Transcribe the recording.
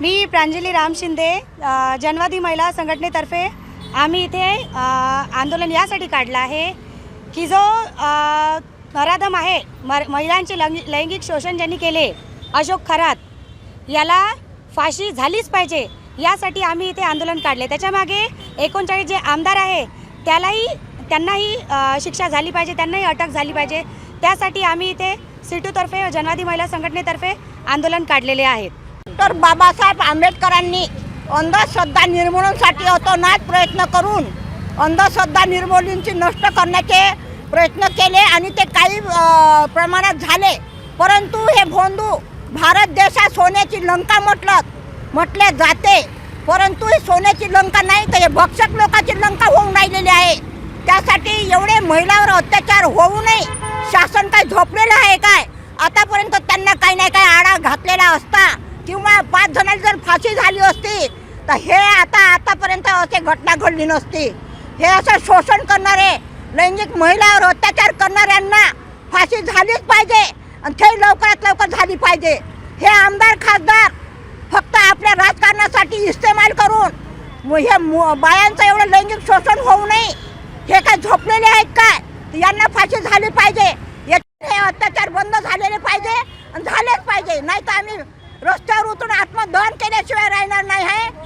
मी प्रांजली राम शिंदे, जनवादी महिला संघटनेतर्फे आम्ही इथे आंदोलन यासाठी काढलं आहे की जो नराधम आहे, महिलांचे लैंगिक शोषण ज्यांनी केले, अशोक खरात याला फाशी झालीच पाहिजे, यासाठी आम्ही इथे आंदोलन काढले। त्याच्यामागे 39 जे आमदार आहे त्यांनाही शिक्षा झाली पाहिजे, त्यांनाही अटक झाली पाहिजे। त्यासाठी आम्ही इथे सिटूतर्फे जनवादी महिला संघटनेतर्फे आंदोलन काढलेले आहेत। डॉक्टर बाबासाहेब आंबेडकरांनी अंधश्रद्धा निर्मूलनासाठी अतोनात प्रयत्न करून अंधश्रद्धा निर्मूलनाची नष्ट करण्याचे प्रयत्न केले आणि ते काही प्रमाणात झाले। परंतु हे भोंदू भारत देशात सोन्याची लंका म्हटले जाते, परंतु ही सोन्याची लंका नाही तर हे भक्षक लोकांची लंका होऊन राहिलेली आहे। त्यासाठी एवढे महिलांवर अत्याचार होऊ नये, शासन काय झोपलेलं आहे काय? आतापर्यंत त्यांना काही नाही काही आळा घातलेला असता किंवा 5 जणांची जर फाशी झाली असती तर हे आतापर्यंत असे घटना घडली नसती। हे असं शोषण करणारे, लैंगिक महिलांवर अत्याचार करणाऱ्यांना फाशी झालीच पाहिजे आणि ते लवकरात लवकर झाली पाहिजे। हे आमदार खासदार फक्त आपल्या राजकारणासाठी इस्तेमाल करून हे बायांचं एवढं लैंगिक शोषण होऊ नये, हे काय झोपलेले आहेत काय? यांना फाशी झाली पाहिजे, हे अत्याचार बंद झालेले पाहिजे आणि झालेच पाहिजे, नाही तर आम्ही रस्त्यावर उतरून आत्मदहन केल्याशिवाय राहणार नाही आहे।